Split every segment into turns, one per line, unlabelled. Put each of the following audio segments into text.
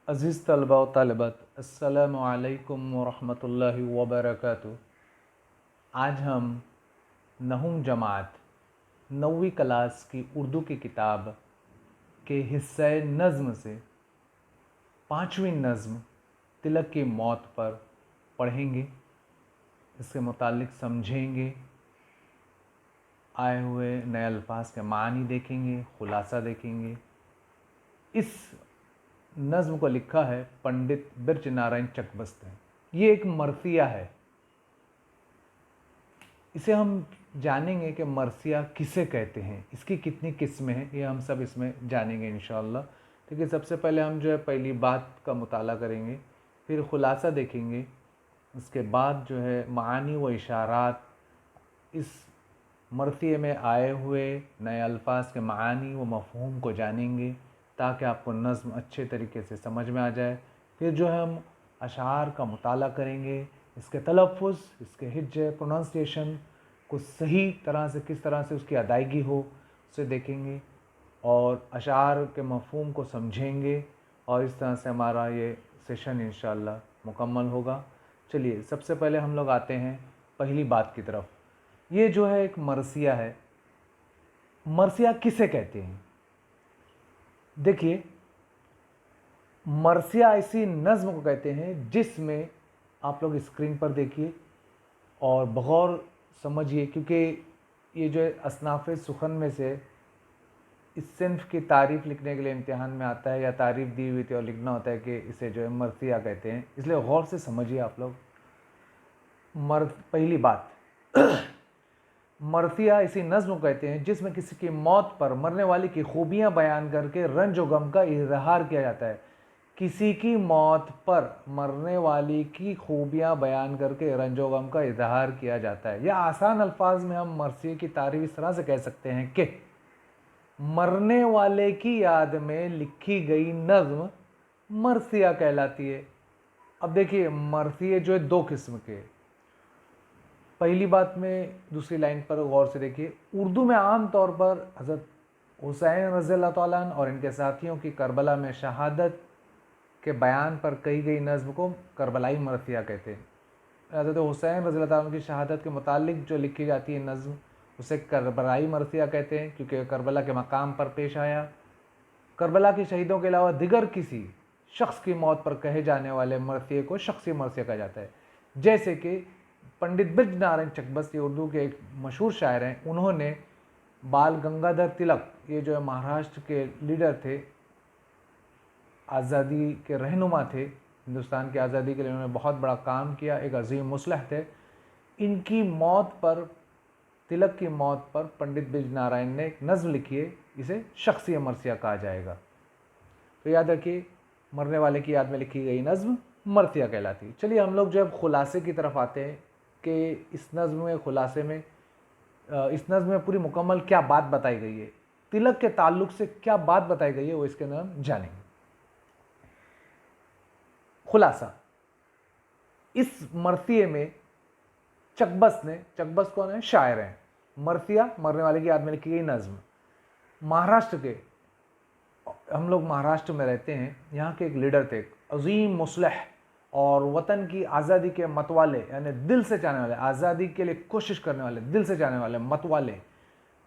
अज़ीज़ तलबा व तालिबात, अस्सलामु अलैकुम व रहमतुल्लाहि व बरकातुहू। आज हम नहुम जमात 9वीं क्लास की उर्दू की किताब के हिस्से नज़्म से 5वीं नज़्म तिलक की मौत पर पढ़ेंगे, इसके मुतालिक समझेंगे, आए हुए नए अल्फाज के मानी देखेंगे, खुलासा देखेंगे। इस नज़्म को लिखा है पंडित बिरज नारायण चकबस्त ने। ये एक मरसिया है। इसे हम जानेंगे कि मरसिया किसे कहते हैं, इसकी कितनी किस्में हैं, ये हम सब इसमें जानेंगे इंशाअल्लाह। ठीक है, सबसे पहले हम जो है पहली बात का मुताला करेंगे, फिर खुलासा देखेंगे, उसके बाद जो है मानी व इशारात, इस मरसिए में आए हुए नए अल्फाज के मानी व मफ़हूम को जानेंगे ताकि आपको नज़्म अच्छे तरीके से समझ में आ जाए। फिर जो है हम अशार का मुताला करेंगे, इसके तलफ़ुज़, इसके हिज्जे, प्रोनाउंसिएशन को सही तरह से किस तरह से उसकी अदायगी हो उसे देखेंगे और अशार के मफ़हूम को समझेंगे और इस तरह से हमारा ये सेशन इंशाअल्लाह मुकम्मल होगा। चलिए, सबसे पहले हम लोग आते हैं पहली बात की तरफ। ये जो है एक मरसिया है। मरसिया किसे कहते हैं? देखिए, मरसिया ऐसी नज़्म को कहते हैं जिसमें आप लोग स्क्रीन पर देखिए और बगौर समझिए, क्योंकि ये जो है असनाफ़ सुखन में से इस सिन्फ की तारीफ़ लिखने के लिए इम्तिहान में आता है या तारीफ़ दी हुई थी और लिखना होता है कि इसे जो है मरसिया कहते हैं, इसलिए गौर से समझिए आप लोग। पहली बात, मरसिया इसी नज़्म को कहते हैं जिसमें किसी की मौत पर मरने वाले की खूबियाँ बयान करके रंज व गम का इजहार किया जाता है। किसी की मौत पर मरने वाली की खूबियाँ बयान करके रंज व गम का इजहार किया जाता है। या आसान अल्फाज में हम मरसिए की तारीफ़ इस तरह से कह सकते हैं कि मरने वाले की याद में लिखी गई नज़्म मरसिया कहलाती है। अब देखिए, मरसिए जो है दो किस्म के। पहली बात में दूसरी लाइन पर गौर से देखिए, उर्दू में आम तौर पर हज़रत हुसैन रज़ियल्लाहु तआला अन्हु और इनके साथियों की करबला में शहादत के बयान पर कही गई नज़्म को करबलाई मरसिया कहते हैं। हज़रत हुसैन रज़ियल्लाहु तआला अन्हु की शहादत के मुतालिक जो लिखी जाती है नज़्म, उसे करबलाई मरसिया कहते हैं, क्योंकि करबला के मकाम पर पेश आया। करबला के शहीदों के अलावा दिगर किसी शख्स की मौत पर कहे जाने वाले मरसिए को शख्सी मरसिया कहा जाता है। जैसे कि पंडित बिरज नारायण चकबस्त उर्दू के एक मशहूर शायर हैं, उन्होंने बाल गंगाधर तिलक, ये जो है महाराष्ट्र के लीडर थे, आज़ादी के रहनुमा थे, हिंदुस्तान की आज़ादी के लिए उन्होंने बहुत बड़ा काम किया, एक अजीम मुस्लिह थे। इनकी मौत पर, तिलक की मौत पर पंडित बिरज नारायण ने एक नज़्म लिखी है, इसे शख्सी मरसिया कहा जाएगा। तो याद रखिए, मरने वाले की याद में लिखी गई नज़्म मरसिया कहलाती है। चलिए, हम लोग जब खुलासे की तरफ आते हैं कि इस नज़्म में, खुलासे में, इस नज़्म में पूरी मुकम्मल क्या बात बताई गई है, तिलक के ताल्लुक़ से क्या बात बताई गई है, वो इसके अंदर हम जानेंगे। खुलासा, इस मरसिए में चकबस्त ने, चकबस्त कौन है? शायर हैं। मरसिया, मरने वाले की याद में लिखी गई नज़्म। महाराष्ट्र के, हम लोग महाराष्ट्र में रहते हैं, यहाँ के एक लीडर थे, अजीम मुस्लिह और वतन की आज़ादी के मतवाले, यानी दिल से चाहने वाले, आज़ादी के लिए कोशिश करने वाले, दिल से चाहने वाले मतवाले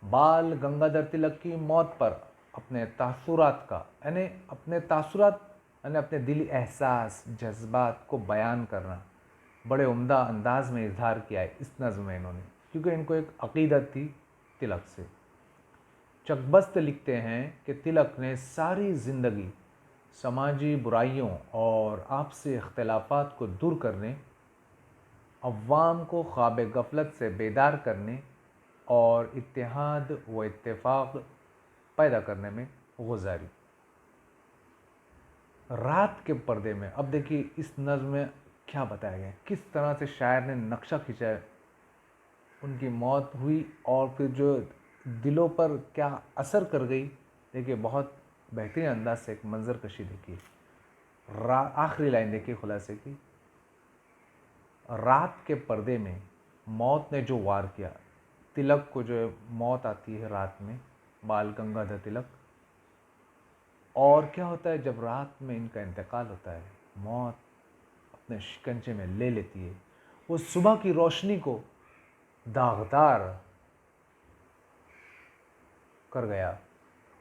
बाल गंगाधर तिलक की मौत पर अपने तासुरात का, यानी अपने तासुरात, यानी अपने दिली एहसास, जज्बात को बयान करना बड़े उम्दा अंदाज में इजहार किया है इस नज़्म में इन्होंने, क्योंकि इनको एक अक़ीदत थी तिलक से। चकबस्त लिखते हैं कि तिलक ने सारी ज़िंदगी समाजी बुराइयों और आपसी इख्तिलाफ़ात को दूर करने, अव्वाम को ख्वाब गफलत से बेदार करने और इत्तेहाद व इत्तेफाक पैदा करने में गुजारी। रात के पर्दे में, अब देखिए इस नज़्म में क्या बताया गया, किस तरह से शायर ने नक्शा खींचा है, उनकी मौत हुई और फिर जो दिलों पर क्या असर कर गई। देखिए, बहुत बेहतरीन अंदाज से एक मंजर कशी देखिए। आखिरी लाइन देखिए खुलासे की, रात के पर्दे में मौत ने जो वार किया, तिलक को जो मौत आती है रात में, बाल गंगाधर तिलक, और क्या होता है जब रात में इनका इंतकाल होता है, मौत अपने शिकंजे में ले लेती है, वो सुबह की रोशनी को दागदार कर गया।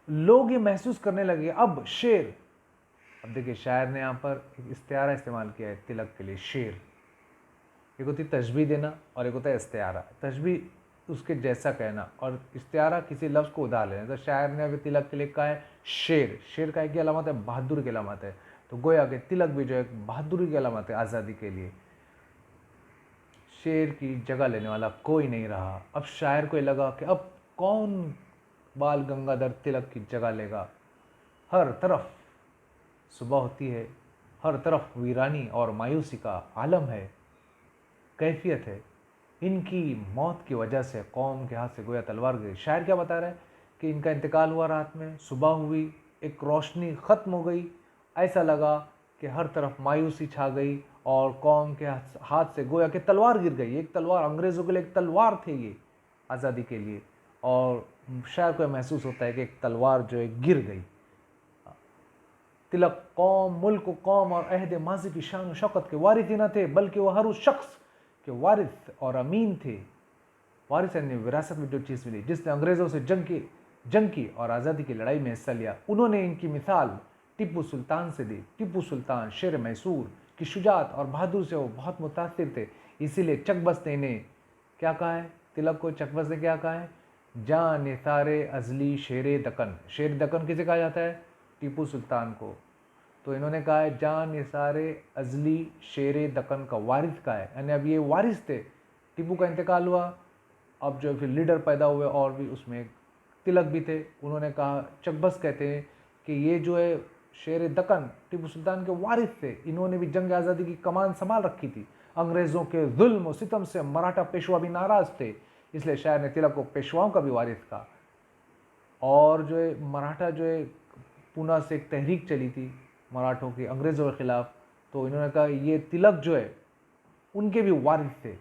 लोग ये महसूस करने लगे अब शेर। अब देखिए शायर ने यहाँ पर एक इस्तिआरा इस्तेमाल किया है तिलक के लिए, शेर। एक होती तशबीह देना और एक होता है इस्तिआरा। तशबीह उसके जैसा कहना और इस्तिआरा किसी लफ्ज़ को उधार लेना। तो शायर ने अभी तिलक के लिए कहा है शेर। शेर का एक ही अलामत है, बहादुर की अलामत है। तो गोया कि तिलक भी जो है बहादुरी की अलामत है आज़ादी के लिए। शेर की जगह लेने वाला कोई नहीं रहा। अब शायर को ये लगा कि अब कौन बाल गंगाधर तिलक की जगह लेगा। हर तरफ सुबह होती है, हर तरफ वीरानी और मायूसी का आलम है, कैफियत है। इनकी मौत की वजह से कौम के हाथ से गोया तलवार गई। शायर क्या बता रहा है कि इनका इंतकाल हुआ रात में, सुबह हुई, एक रोशनी ख़त्म हो गई, ऐसा लगा कि हर तरफ मायूसी छा गई और कौम के हाथ से गोया कि तलवार गिर गई। एक तलवार अंग्रेज़ों के लिए एक तलवार थे ये आज़ादी के लिए, और शायर को महसूस होता है कि एक तलवार जो है गिर गई। तिलक कौम, मुल्क, कौम और अहद माजी की शान और शौकत के वारिस ही न थे, बल्कि वह हर उस शख्स के वारिस और अमीन थे। वारिस यानी विरासत में जो चीज़ मिली, जिसने अंग्रेज़ों से जंग की और आज़ादी की लड़ाई में हिस्सा लिया। उन्होंने इनकी मिसाल टीपू सुल्तान से दी। टीपू सुल्तान शेर मैसूर की शुजात और बहादुर से वो बहुत मुतासिर थे, इसीलिए चकबस ने इन्हें क्या कहा है, तिलक को चकबस ने क्या कहा है, जान निसारे अजली शेर दक्कन। शेर दक्कन किसे कहा जाता है, टीपू सुल्तान को। तो इन्होंने कहा है जान निसारे अजली शेर दक्कन का वारिस का है, यानी अब ये वारिस थे। टीपू का इंतकाल हुआ, अब जो फिर लीडर पैदा हुए और भी उसमें तिलक भी थे। उन्होंने कहा, चकबस कहते हैं कि ये जो है शेर दक्कन टीपू सुल्तान के वारिस थे। इन्होंने भी जंग आज़ादी की कमान संभाल रखी थी। अंग्रेज़ों के जुल्म और सितम से मराठा पेशवा भी नाराज़ थे, इसलिए शायर ने तिलक को पेशवाओं का भी वारिस कहा। और जो है मराठा जो है पूना से एक तहरीक चली थी मराठों की अंग्रेज़ों के ख़िलाफ़, तो इन्होंने कहा ये तिलक जो है उनके भी वारिस थे।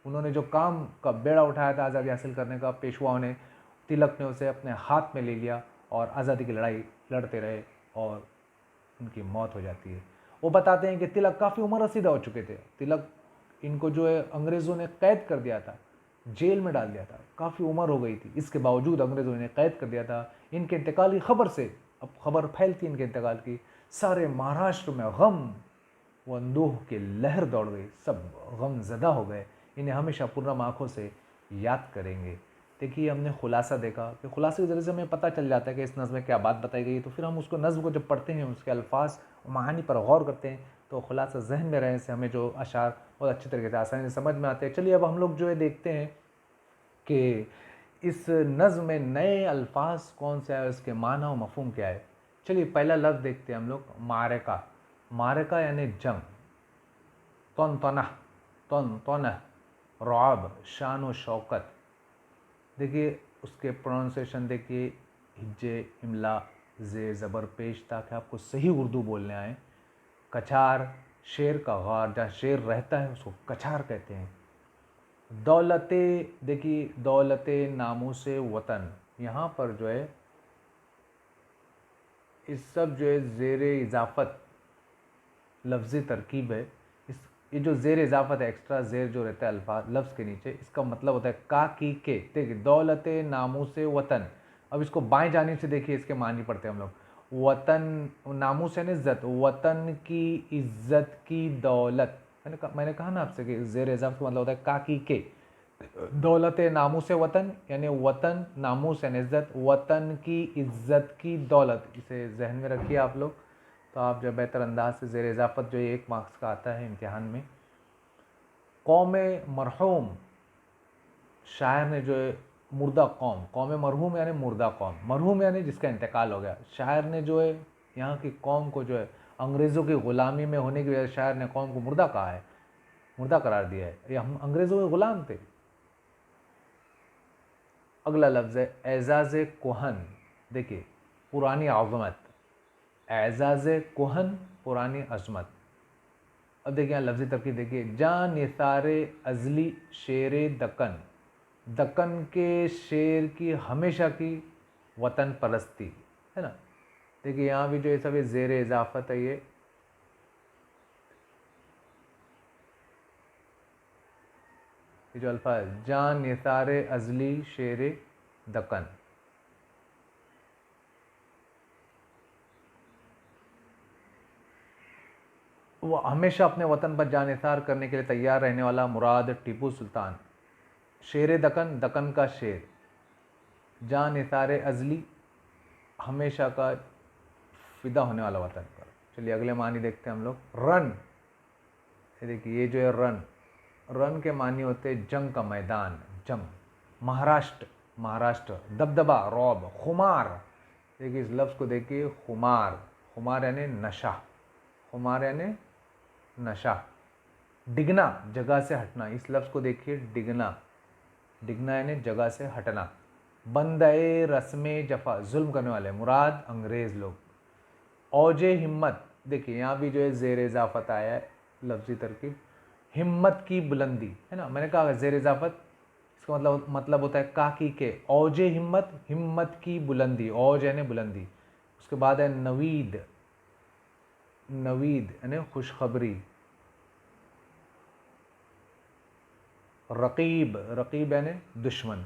उन्होंने जो काम का बेड़ा उठाया था आज़ादी हासिल करने का, पेशवाओं ने, तिलक ने उसे अपने हाथ में ले लिया और आज़ादी की लड़ाई लड़ते रहे और उनकी मौत हो जाती है। वो बताते हैं कि तिलक काफ़ी उम्र रसीदा हो चुके थे। तिलक इनको जो है अंग्रेज़ों ने कैद कर दिया था, जेल में डाल दिया था, काफ़ी उम्र हो गई थी। इसके बावजूद अंग्रेज़ों ने कैद कर दिया था। इनके इंतकाल की खबर से, अब खबर फैलती इनके इंतकाल की, सारे महाराष्ट्र में गम व अंदोह की लहर दौड़ गई। सब गम ज़दा हो गए, इन्हें हमेशा पूर्णम आँखों से याद करेंगे। देखिए हमने खुलासा देखा कि खुलासे के ज़रिए से हमें पता चल जाता है कि इस नज़्म में क्या बात बताई गई है। तो फिर हम उसको नज़्म को जब पढ़ते हैं, उसके अल्फाज और मानी पर गौर करते हैं, तो खुलासा जहन में रहने से हमें जो अशार बहुत अच्छी तरीके से आसानी से समझ में आते हैं। चलिए अब हम लोग जो है देखते हैं कि इस नज़्म में नए अल्फाज कौन से आए, उसके माना और मफ़हूम क्या है। चलिए पहला लफ्ज़ देखते हैं हम लोग, मारका। मारका यानी जंग। तन तनह, रौब, शान व शौकत। देखिए उसके प्रोनाउंसिएशन देखिए, हिज्जे, इमला, जे ज़बर पेश, ताकि आपको सही उर्दू बोलने आए। कछार, शेर का गार, जहाँ शेर रहता है उसको कछार कहते हैं। दौलते, देखिए दौलते नामूसे वतन, यहाँ पर जो है इस सब जो है ज़ेरे इजाफ़त लफ्ज़ी तरकीब है। ये जो ज़ेर इजाफ़त है, एक्स्ट्रा ज़ेर जो रहता है अल्फाज लफ्ज़ के नीचे, इसका मतलब होता है का की के। देखिए दौलते नामूसे वतन, अब इसको बाएं जानिब से देखिए, इसके मानी पढ़ते हैं हम लोग। वतन, नामूस यानी इज़्ज़त, वतन की इज़्ज़त की दौलत। मैंने कहा ना आपसे कि ज़ेर इजाफ़त का मतलब होता है का की के। दौलत नामूस वतन यानी वतन, नामूस यानी इज़्ज़त, वतन की इज़्ज़त की दौलत। इसे जहन में रखिए आप लोग, तो आप जब बेहतर अंदाज से ज़ेर इजाफ़त जो 1 मार्क्स का आता है इम्तिहान में। कौम मरहूम, शायर ने जो है मुर्दा कौम, कौम मरहूम यानी मुर्दा कौम, मरहूम यानी जिसका इंतकाल हो गया। शायर ने जो है यहाँ की कौम को जो है अंग्रेज़ों की ग़ुलामी में होने की वजह से शायर ने कौम को मुर्दा कहा है, मुर्दा करार दिया है। ये हम अंग्रेज़ों के ग़ुलाम थे। अगला लफ्ज़ है एजाज़ कोहन। देखिए पुरानी आज़मत, एजाज़ कोहन पुरानी अज़मत। अब देखिए यहाँ लफ्ज़ी तरकीब देखिए, जान निसारे अजली शेर दक्कन, दक्कन के शेर की हमेशा की वतन परस्ती है ना। देखिए यहाँ भी जो है सब ये ज़ेर इजाफत है, ये जो अल्फाज जान निसार अजली शेर दकन, वो हमेशा अपने वतन पर जान निसार करने के लिए तैयार रहने वाला मुराद टीपू सुल्तान। शेर दकन, दकन का शेर, जान निसार अजली, हमेशा का फिदा होने वाला वतन पर। चलिए अगले मानी देखते हैं हम लोग। रन, ये देखिए ये जो है रन, रन के मानी होते हैं जंग का मैदान, जंग। महाराष्ट्र, महाराष्ट्र, दबदबा, रौब। खुमार, देखिए इस लफ्ज़ को देखिए, खुमार, खुमार यानी नशा, खुमार यानी नशा। डिगना, जगह से हटना, इस लफ्ज़ को देखिए डिगना, डिगना यानी जगह से हटना। बंदे रस्म जफ़ा, जुल्म करने वाले, मुराद अंग्रेज़ लोग। औजे हिम्मत, देखिए यहाँ भी जो है ज़ेर इजाफत आया है, लफ्ज़ी तरकीब, हिम्मत की बुलंदी, है ना, मैंने कहा ज़ेर इजाफत, इसका मतलब होता है काकी के। औजे हिम्मत, हिम्मत की बुलंदी, औज यानी बुलंदी। उसके बाद है नवीद, नवीद यानी खुशखबरी। रकीब, रकीब यानी दुश्मन।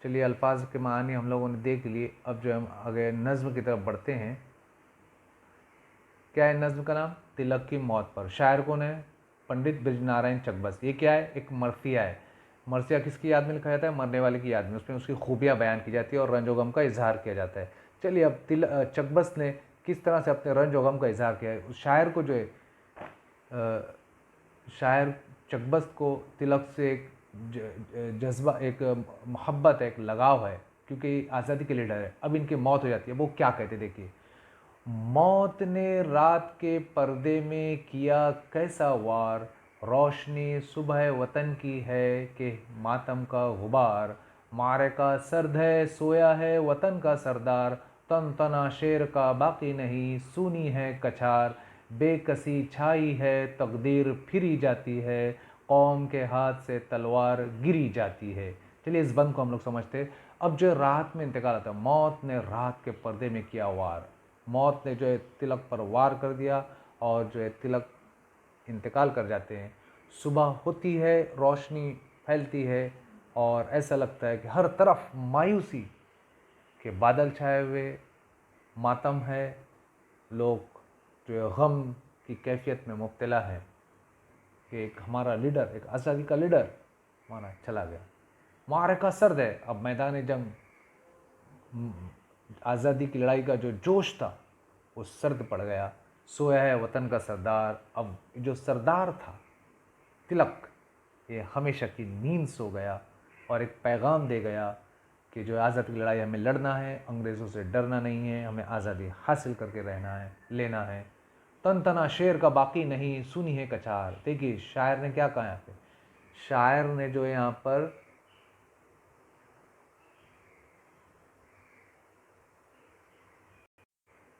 चलिए अल्फाज के मानी हम लोगों ने देख लिए, अब जो हम आगे नज़्म की तरफ बढ़ते हैं। क्या है नज़्म का नाम? तिलक की मौत पर। शायर कौन है? पंडित बृजनारायण चकबस्त। ये क्या है? एक मरसिया है। मरसिया किसकी याद में लिखा जाता है? मरने वाले की याद में। उसमें उसकी खूबियाँ बयान की जाती है और रंजो गम का इजहार किया जाता है। चलिए अब चकबस्त ने किस तरह से अपने रंजो गम का इजहार किया है। उस शायर को जो है शायर चकबस्त को तिलक से एक जज्बा, एक मोहब्बत है, एक लगाव है, क्योंकि आज़ादी के लीडर है। अब इनकी मौत हो जाती है, वो क्या कहते देखिए। मौत ने रात के पर्दे में किया कैसा वार, रोशनी सुबह वतन की है कि मातम का गुबार। मारे का सर्द है सोया है वतन का सरदार, तन तना शेर का बाकी नहीं सूनी है कछार। बेकसी छाई है तकदीर फिरी जाती है, कौम के हाथ से तलवार गिरी जाती है। चलिए इस बंद को हम लोग समझते हैं। अब जो रात में इंतकाल आता है, मौत ने रात के पर्दे में किया वार, मौत ने जो है तिलक पर वार कर दिया और जो है तिलक इंतकाल कर जाते हैं। सुबह होती है, रोशनी फैलती है और ऐसा लगता है कि हर तरफ मायूसी के बादल छाए हुए, मातम है, लोग जो है गम की कैफियत में मुब्तला है कि एक हमारा लीडर, एक आज़ादी का लीडर माना चला गया। मारका सर्द है, अब मैदान जंग, आज़ादी की लड़ाई का जो जोश था वो सर्द पड़ गया। सोया है वतन का सरदार, अब जो सरदार था तिलक, ये हमेशा की नींद सो गया और एक पैगाम दे गया कि जो आज़ादी की लड़ाई हमें लड़ना है, अंग्रेज़ों से डरना नहीं है, हमें आज़ादी हासिल करके रहना है, लेना है। तन तना शेर का बाकी नहीं सुनी है कचार। देखिए शायर ने क्या कहा यहाँ पे, शायर ने जो है यहाँ पर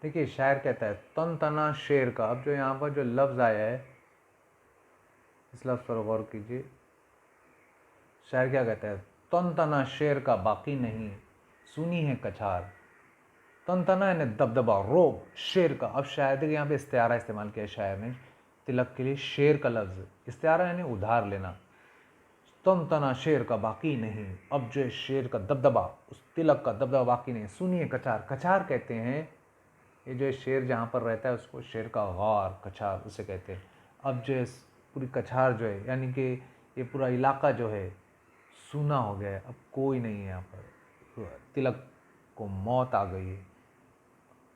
देखिए शायर कहता है तन तना शेर का। अब जो यहाँ पर जो लफ्ज़ आया है, इस लफ्ज़ पर गौर कीजिए। शायर क्या कहता है? तन तना शेर का बाकी नहीं सुनी है कछार। तन तना यानी दबदबा, रोब, शेर का। अब शायर देखिए यहाँ पे इस्तिआरा इस्तेमाल किया है शायर ने तिलक के लिए, शेर का लफ्ज़। इस्तिआरा यानी उधार लेना। तन तना शेर का बाकी नहीं, अब जो शेर का दबदबा, उस तिलक का दबदबा बाकी नहीं, सुनिए कछार। कछार कहते हैं ये जो शेर जहाँ पर रहता है उसको शेर का गार, कछार उसे कहते हैं। अब जो है पूरी कछार जो है, यानी कि ये पूरा इलाका जो है सूना हो गया है, अब कोई नहीं है यहाँ पर। तिलक को मौत आ गई है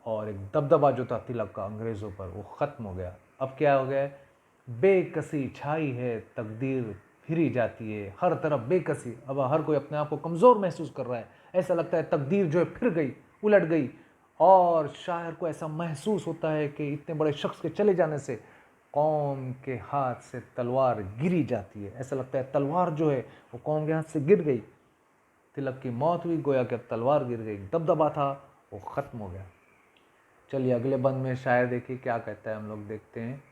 और एक दबदबा जो था तिलक का अंग्रेज़ों पर वो ख़त्म हो गया। अब क्या हो गया है? बेकसी छाई है तकदीर फिरी जाती है, हर तरफ बेकसी। अब हर कोई अपने आप को कमज़ोर महसूस कर रहा है, ऐसा लगता है तकदीर जो है फिर गई, उलट गई। और शायर को ऐसा महसूस होता है कि इतने बड़े शख्स के चले जाने से कौम के हाथ से तलवार गिरी जाती है। ऐसा लगता है तलवार जो है वो कौम के हाथ से गिर गई, तिलक की मौत हुई, गोया कि अब तलवार गिर गई, दबदबा था वो ख़त्म हो गया। चलिए अगले बंद में शायर देखिए क्या कहता है, हम लोग देखते हैं।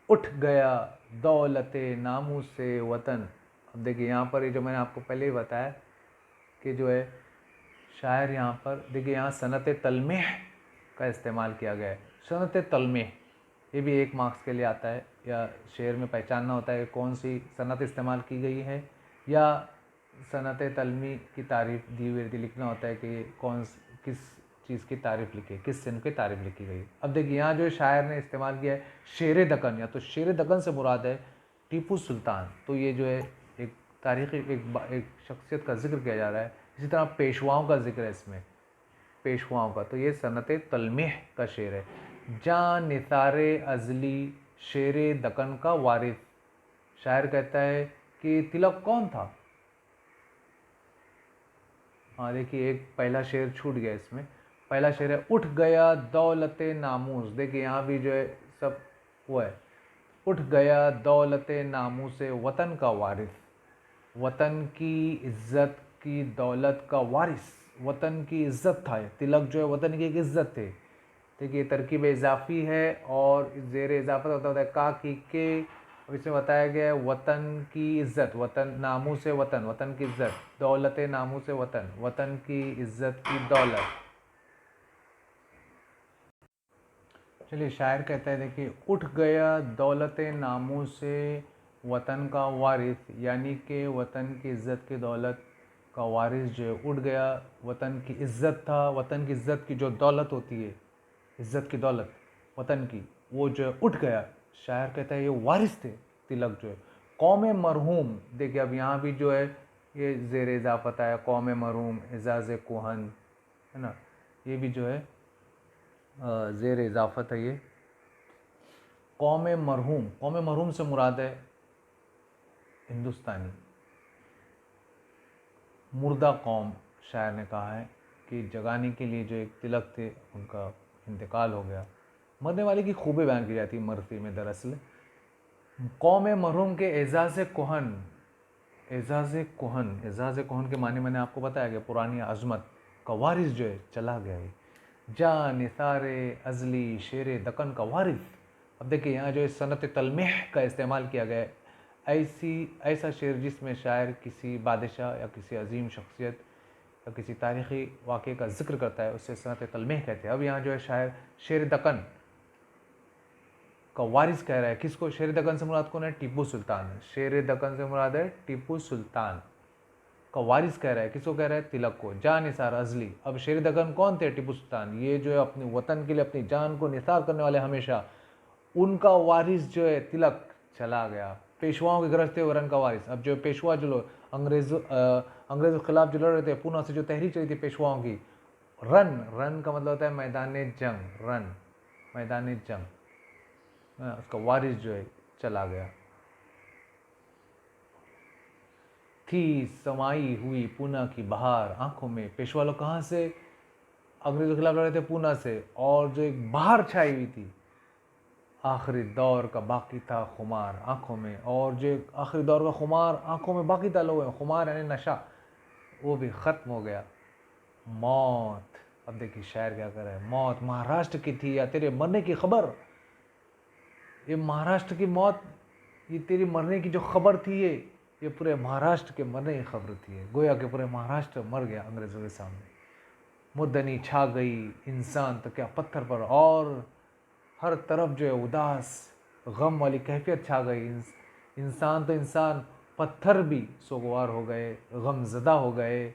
उठ गया दौलते नामू से वतन। अब देखिए यहाँ पर ये जो मैंने आपको पहले ही बताया कि जो है शायर यहाँ पर देखिए, यहाँ सनत तलमेह का इस्तेमाल किया गया है। सनत तलमेह ये भी 1 मार्क्स के लिए आता है, या शेर में पहचानना होता है कौन सी सनत इस्तेमाल की गई है, या सनत तलमी की तारीफ़ दी हुई लिखना होता है कि किस चीज़ की तारीफ़ लिखी, किस सिन्फ की तारीफ़ लिखी गई। अब देखिए यहाँ जो शायर ने इस्तेमाल किया है शेर दक्कन, या तो शेर दक्कन से मुराद है टीपू सुल्तान, तो ये जो है एक तारीख़ी एक शख्सियत का जिक्र किया जा रहा है। इसी तरह पेशवाओं का जिक्र है इसमें, पेशवाओं का, तो ये सनत तलमेह का शेर है। जान निसारे अजली शेर दक्कन का वारिस, शायर कहता है कि तिलक कौन था। हाँ देखिए, एक पहला शेर छूट गया इसमें। पहला शेर है उठ गया दौलत नामूस, देखिए यहाँ भी जो है सब वो है, उठ गया दौलत नामूस वतन का वारिस, वतन की इज्जत की दौलत का वारिस, वतन की इज्जत था। तिलक जो है वतन की एक इज्जत थे। देखिए तरकीब इजाफी है और ज़ेर इजाफत होता है का की के। अब इसमें बताया गया है वतन की इज्जत, वतन नामू से वतन, वतन की इज्जत, दौलत नामू से वतन, वतन की इज्जत की दौलत। चलिए शायर कहता है देखिए, उठ गया दौलत नामू से वतन का वारिस, यानी कि वतन की इज्जत की दौलत का वारिस जो है उठ गया। वतन की इज्जत था, वतन की इज्जत की जो दौलत होती है, इज्जत की दौलत वतन की, वो जो है उठ गया। शायर कहता है ये वारिस थे तिलक जो है। कौम मरहूम, देखिए अब यहाँ भी जो है ये ज़ेर इजाफत आया, कौम मरहूम, एजाज कोहन, है ना, ये भी जो है ज़ेर इजाफत है ये। कौम मरहूम, कौम मरहूम से मुराद है हिंदुस्तानी, मुर्दा कौम। शायर ने कहा है कि जगाने के लिए जो एक तिलक थे उनका इंतकाल हो गया। मरने वाले की खूबी बयान की जाती है मरसी में। दरअसल कौम मरहूम के एजाज कोहन, एजाज कोहन, एजाज कोहन के माने मैंने आपको बताया कि पुरानी अजमत का वारिस जो है चला गया है। जा निसारे अजली शेर दक्कन का वारिस। अब देखिए यहाँ जो है सनत तलमेह का इस्तेमाल किया गया है। ऐसा शेर जिसमें शायर किसी बादशाह या किसी अजीम शख्सियत या किसी तारीख़ी वाक़े का जिक्र करता है, उससे सनत तलमेह कहते हैं। अब यहाँ जो है शायर शेर दक्कन का वारिस कह रहा है। किसको? शेर दक्कन से मुराद कौन है? टीपू सुल्तान। शेर दक्कन से मुराद है टीपू सुल्तान का वारिस कह रहा है। किसको कह रहा है? तिलक को। जान निसार अजली। अब शेर दक्कन कौन थे? टीपू सुल्तान। ये जो है अपने वतन के लिए अपनी जान को निसार करने वाले, हमेशा उनका वारिस जो है तिलक चला गया। पेशवाओं के गिरफ्त थे रन का वारिस। अब जो पेशवा जो लोग अंग्रेज़ों के खिलाफ जो लड़ रहे थे, पूना से जो तहरीक चली थी पेशवाओं की, रन का मतलब होता है मैदान जंग, रन मैदान जंग, उसका वारिस जो है चला गया। थी समाई हुई पूना की बहार आंखों में, पेशवा लोग कहाँ से अंग्रेजों के खिलाफ लड़ रहे थे? पूना से। और जो एक बहार छाई हुई थी, आखिरी दौर का बाकी था खुमार आंखों में, और जो आखिरी दौर का खुमार आंखों में बाकी था, लोगों में खुमार यानी नशा, वो भी ख़त्म हो गया। मौत, अब देखिए शायर क्या कर रहा है। मौत महाराष्ट्र की थी या तेरे मरने की खबर। ये महाराष्ट्र की मौत, ये तेरी मरने की जो खबर थी, ये पूरे महाराष्ट्र के मरने की खबर थी। गोया कि पूरे महाराष्ट्र मर गया अंग्रेज़ों के सामने। मुद्दनी छा गई इंसान तो क्या पत्थर पर, और हर तरफ जो है उदास गम वाली कैफियत छा गई। इंसान तो इंसान, पत्थर भी सोगवार हो गए, गमज़दा हो गए।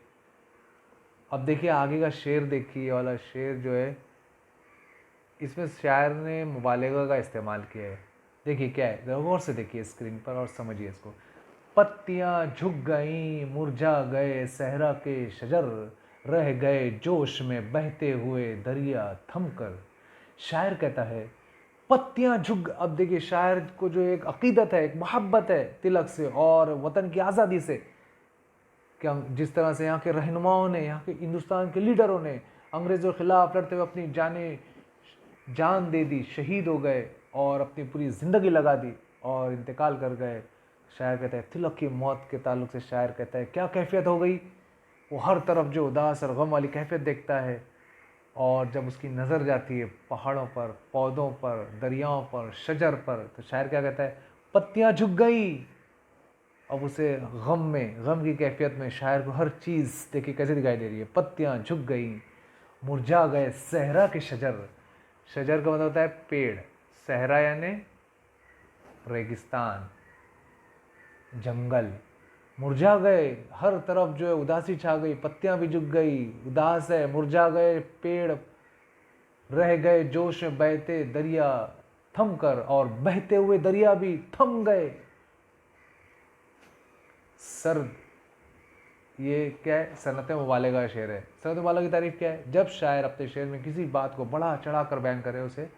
अब देखिए आगे का शेर, देखिए वाला शेर जो है, इसमें शायर ने मुबालगा का इस्तेमाल किया है। देखिए क्या है, ज़रा गौर से देखिए स्क्रीन पर और समझिए इसको। पत्तियाँ झुक गईं, मुरझा गए सहरा के शजर, रह गए जोश में बहते हुए दरिया थमकर। शायर कहता है पत्तियाँ झुक। अब देखिए शायर को जो एक अकीदत है, एक मोहब्बत है तिलक से और वतन की आज़ादी से। क्या जिस तरह से यहाँ के रहनुमाओं ने, यहाँ के हिंदुस्तान के लीडरों ने अंग्रेज़ों के खिलाफ लड़ते हुए अपनी जान दे दी, शहीद हो गए और अपनी पूरी ज़िंदगी लगा दी और इंतकाल कर गए। शायर कहता है तिलक की मौत के ताल्लुक से शायर कहता है क्या कैफियत हो गई। वो हर तरफ जो उदास और गम वाली कैफियत देखता है, और जब उसकी नज़र जाती है पहाड़ों पर, पौधों पर, दरियाओं पर, शजर पर, तो शायर क्या कहता है? पत्तियाँ झुक गई, अब उसे गम की कैफियत में शायर को हर चीज़ देखिए कैसे दिखाई दे रही है। पत्तियां झुक गई, मुरझा गए सहरा के शजर। शजर का मतलब होता है पेड़, सहरा यानी रेगिस्तान, जंगल। मुरझा गए, हर तरफ जो है उदासी छा गई, पत्तियां भी झुक गई, उदास है। मुरझा गए पेड़, रह गए जोश में बहते दरिया थम कर, और बहते हुए दरिया भी थम गए। सर्द, ये क्या है, सनत मुबालगा का शेर है। सनत मुबालगा की तारीफ क्या है? जब शायर अपने शेर में किसी बात को बढ़ा चढ़ा कर बयान करे उसे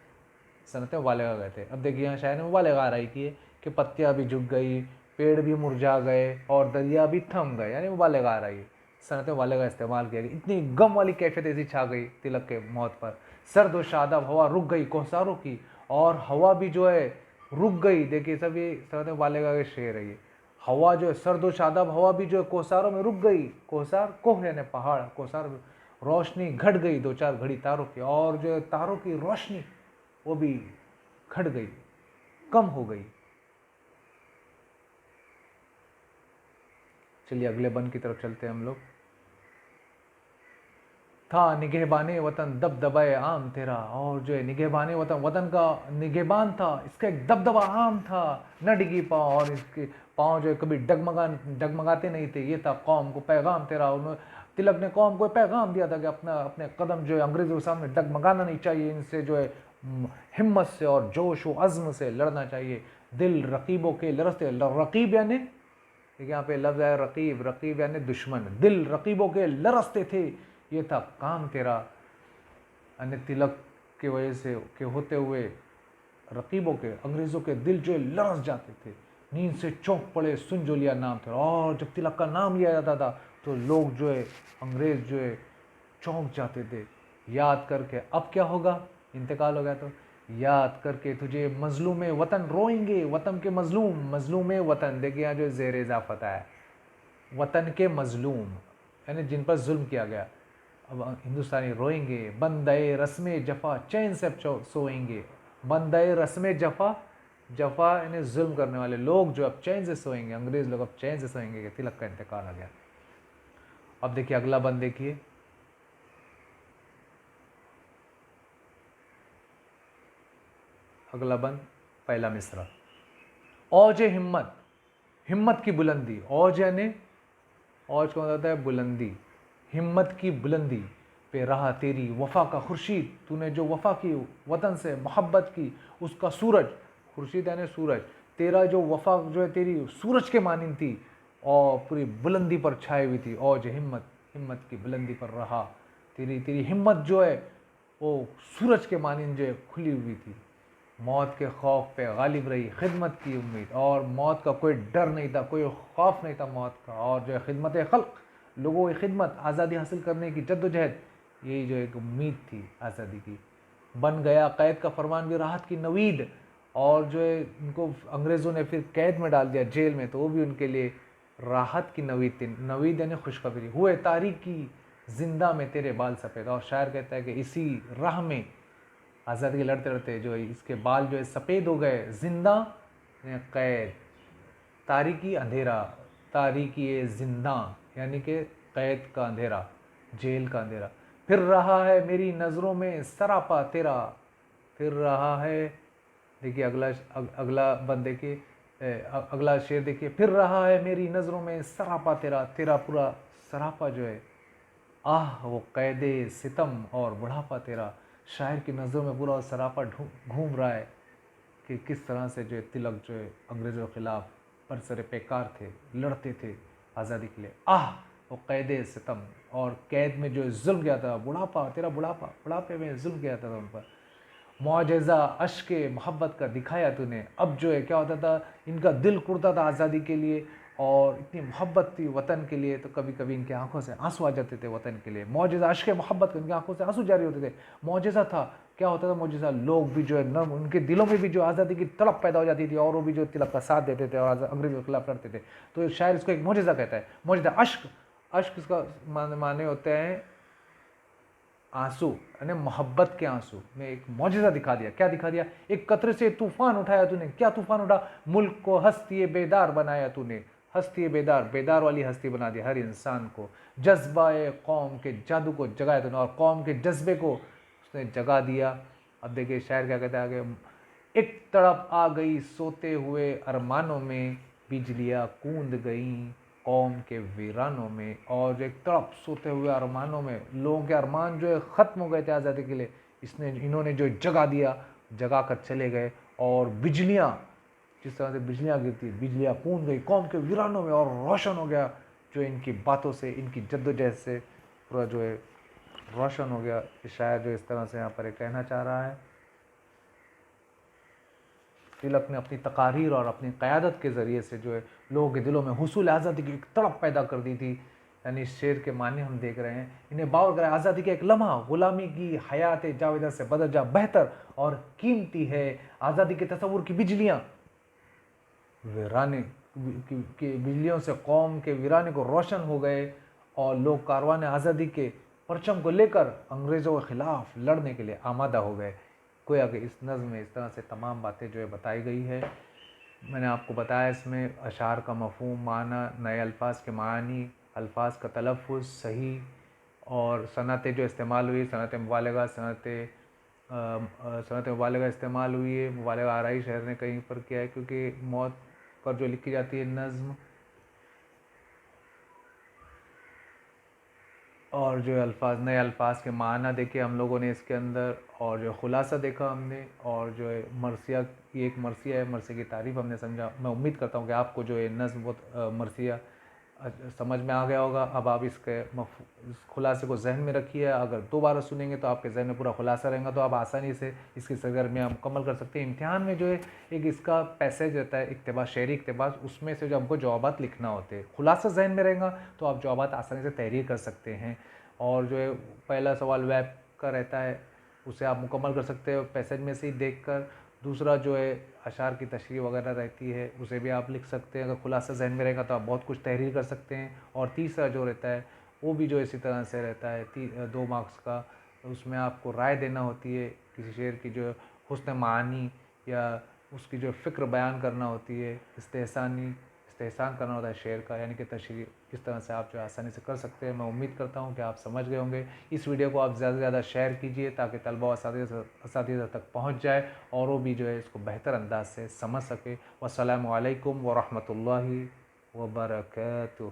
सनत मुबालगा कहते हैं। अब देखिए यहाँ शायर ने मुबालगा आ रही की है कि पत्तियां भी झुक गई, पेड़ भी मुरझा गए और दरिया भी थम गए, यानी मुबालगा आ रही है। सनत मुबालगा इस्तेमाल किया गया। इतनी गम वाली कैफियत ऐसी छा गई तिलक के मौत पर। सर्द व शादाब हवा रुक गई कोहसारों की, और हवा भी जो है रुक गई। देखिए सब ये सनत मुबालगा के शेर है। ये हवा जो है सर्द व शादाब हवा भी जो है कोहसारों में रुक गई। कोहसार कोह यानी पहाड़, कोहसार रोशनी घट गई दो चार घड़ी तारों की, और जो है तारों की रोशनी वो भी घट गई, कम हो गई। चलिए अगले बंद की तरफ चलते हैं हम लोग। था निगहबाने वतन दबदबाए आम तेरा, और जो है निगहबाने वतन, वतन का निगहबान था, इसका एक दबदबा आम था, न डिगी पाँव, और इसके पाँव जो है कभी डगमगाते नहीं थे। ये था कौम को पैगाम तेरा। उन्होंने तिलक ने कौम को पैगाम दिया था कि अपने कदम जो है अंग्रेजों के सामने डगमगाना नहीं चाहिए, इनसे जो है हिम्मत से और जोश व अज़्म से लड़ना चाहिए। दिल रकीबों के लरसते, रकीब यानी देखिए यहाँ पे लफ्ज़ है रकीब, रकीब यानी दुश्मन। दिल रकीबों के लरसते थे, ये था काम तेरा। अन्य तिलक की वजह से के होते हुए रकीबों के, अंग्रेज़ों के दिल जो लरस जाते थे, नींद से चौंक पड़े सुन जो लिया नाम तेरा। और जब तिलक का नाम लिया जाता था तो लोग जो है अंग्रेज़ जो है चौंक जाते थे, याद करके अब क्या होगा, इंतकाल हो गया तो याद करके तुझे मजलूम वतन रोएंगे। वतन के मजलूम वतन, देखिए यहाँ जो ज़ेर इज़ाफ़त है, वतन के मजलूम यानी जिन पर जुल्म किया गया। अब हिंदुस्तानी रोएंगे। बंदे रस्म जफ़ा चैन से सोएंगे। बंदे रस्म जफ़ा, जफ़ा यानी जुल्म करने वाले लोग जो अब चैन से सोएंगे, अंग्रेज़ लोग अब चैन से सोएंगे कि तिलक का इंतकाल आ गया। अब देखिए अगला बंद देखिए। अगला बंद पहला मिसरा। औज हिम्मत, हिम्मत की बुलंदी। औज यानी औज का मतलब होता है बुलंदी, हिम्मत की बुलंदी पे रहा तेरी वफा का खुर्शीद। तूने जो वफा की, वतन से मोहब्बत की, उसका सूरज, खुर्शीद यानी सूरज, तेरा जो वफा जो है तेरी सूरज के मानिंद थी और पूरी बुलंदी पर छाई हुई थी। औज हिम्मत, हिम्मत की बुलंदी पर रहा तेरी हिम्मत जो है वो सूरज के मानिंद जो है खुली हुई थी। मौत के खौफ पे गालिब रही खिदमत की उम्मीद, और मौत का कोई डर नहीं था, कोई खौफ नहीं था मौत का। और जो है खिदमत खल्क, लोगों की खिदमत, आज़ादी हासिल करने की जद्दोजहद, यही जो एक उम्मीद थी आज़ादी की। बन गया कैद का फरमान भी राहत की नवीद, और जो है उनको अंग्रेज़ों ने फिर कैद में डाल दिया, जेल में, तो वो भी उनके लिए राहत की नवीद थी। नवीद यानी खुशखबरी। हुए तारीकी जिंदा में तेरे बाल सफ़ेद, और शायर कहता है कि इसी राह में आज़ादी के लड़ते लड़ते जो है इसके बाल जो है सफ़ेद हो गए। जिंदा कैद, तारीकी अंधेरा, तारीकी जिंदा यानी कि कैद का अंधेरा, जेल का अंधेरा। फिर रहा है मेरी नज़रों में सरापा तेरा, फिर रहा है। देखिए अगला बंद देखिए, अगला शेर देखिए। फिर रहा है मेरी नज़रों में सरापा तेरा, तेरा पूरा सरापा जो है, आह वो कैदे सितम और बुढ़ापा तेरा। शायर की नज़रों में पूरा सरापा घूम रहा है कि किस तरह से जो है तिलक जो है अंग्रेज़ों के ख़िलाफ़ बरसरे पैकार थे, लड़ते थे आज़ादी के लिए। आह वो कैदे सितम, और कैद में जो जुल्म किया था, बुढ़ापा तेरा, बुढ़ापा, बुढ़ापे में जुल्म किया था उन पर। मुआजिज़ा अश्क मोहब्बत का दिखाया तूने। अब जो है क्या होता था, इनका दिल कुड़ता था आज़ादी के लिए, और इतनी मोहब्बत थी वतन के लिए, तो कभी कभी इनकी आंखों से आंसू आ जाते थे वतन के लिए। मौजज़ा अश्क मोहब्बत, इनकी आंखों से आंसू जारी होते थे। मौजज़ा था, क्या होता था मौजज़ा, लोग भी जो है नर्म, उनके दिलों में भी जो आज़ादी की तड़प पैदा हो जाती थी, और वो भी जो तिलक का साथ देते थे और अंग्रेज़ों के खिलाफ लड़ते थे। तो शायर इसको एक मौजज़ा कहता है। मौजज़ा अश्क, अश्क इसका माने होते हैं आंसू, यानी मोहब्बत के आंसू में एक मौजज़ा दिखा दिया। क्या दिखा दिया? एक कतरे से तूफान उठाया तूने। क्या तूफान उठा? मुल्क को हस्ती बेदार बनाया तूने। हस्ती बेदार, बेदार वाली हस्ती बना दिया हर इंसान को। जज्बा कौम के जादू को जगाया तूने, और कौम के जज्बे को उसने जगा दिया। अब देखिए शायर क्या कहता है आगे, एक तड़प आ गई सोते हुए अरमानों में, बिजलियाँ कूद गईं कौम के वीरानों में। और एक तड़प सोते हुए अरमानों में, लोगों के अरमान जो है ख़त्म हो गए थे आज़ादी के लिए, इन्होंने जो जगा दिया, जगा कर चले गए। और बिजलियाँ, जिस तरह से बिजलियाँ गिरती, बिजलियाँ कूद गई कौम के वीरानों में, और रोशन हो गया जो इनकी बातों से, इनकी जद्दोजहद से पूरा जो है रोशन हो गया। ये शायर जो इस तरह से यहाँ पर ये कहना चाह रहा है। तिलक ने अपनी तकारीर और अपनी क़यादत के ज़रिए से जो है लोगों के दिलों में हुसूल आज़ादी की एक तड़प पैदा कर दी थी। यानी इस शेर के माने हम देख रहे हैं, इन्हें बावर कराया आज़ादी का एक लम्हा, गुलामी की हयात जावेदा से बदल जा बेहतर और कीमती है आज़ादी के तसव्वुर की बिजलियाँ। वीराने की बिजलियों से कौम के वीराने को रोशन हो गए, और लोग कारवान आज़ादी के परचम को लेकर अंग्रेज़ों के ख़िलाफ़ लड़ने के लिए आमादा हो गए। गोया कि इस नज़्म में इस तरह से तमाम बातें जो है बताई गई है। मैंने आपको बताया इसमें अशार का मफ़हूम, माना, नए अल्फाज के मानी, अल्फाज का तलफ़ुज़ सही, और सनतें जो इस्तेमाल हुई, सनत मुबालगा इस्तेमाल हुई है। मुबालगा आराई शहर ने कहीं पर किया है, क्योंकि मौत पर जो लिखी जाती है नज़्म, और जो अल्फाज, नए अल्फाज के माना देखे हम लोगों ने इसके अंदर, और जो ख़ुलासा देखा हमने, और जो है मरसिया, ये एक मरसिया है, मरसिया की तारीफ़ हमने समझा। मैं उम्मीद करता हूँ कि आपको जो है नज़्म बहुत मरसिया समझ में आ गया होगा। अब आप इसके इस खुलासे को जहन में रखिए। अगर दोबारा सुनेंगे तो आपके जहन में पूरा खुलासा रहेगा, तो आप आसानी से इसकी सरगर्मियाँ मुकम्मल कर सकते हैं। इम्तिहान में जो है एक इसका पैसेज रहता है, इक़्तिबास, शेरी इक़्तिबास, उसमें से जो हमको जवाबात लिखना होते हैं, खुलासा जहन में रहेगा तो आप जवाबात आसानी से तहरीर कर सकते हैं। और जो है पहला सवाल वेब का रहता है, उसे आप मुकम्मल कर सकते हो पैसेज में से ही देख कर। दूसरा जो है अशार की तशरीह वगैरह रहती है, उसे भी आप लिख सकते हैं। अगर खुलासा जहन में रहेगा तो आप बहुत कुछ तहरीर कर सकते हैं। और तीसरा जो रहता है वो भी जो इसी तरह से रहता है, 2 मार्क्स का, उसमें आपको राय देना होती है किसी शेर की, जो हुस्न मानी या उसकी जो फ़िक्र बयान करना होती है, इस्तेहसान करना होता है शेर का, यानी कि तशरीह। इस तरह से आप जो आसानी से कर सकते हैं। मैं उम्मीद करता हूँ कि आप समझ गए होंगे। इस वीडियो को आप ज़्यादा से ज़्यादा शेयर कीजिए ताकि तलबा और असातिज़ा तक पहुँच जाए, और वो भी जो है इसको बेहतर अंदाज से समझ सके। वस्सलामु अलैकुम व रहमतुल्लाहि व बरकातुहू।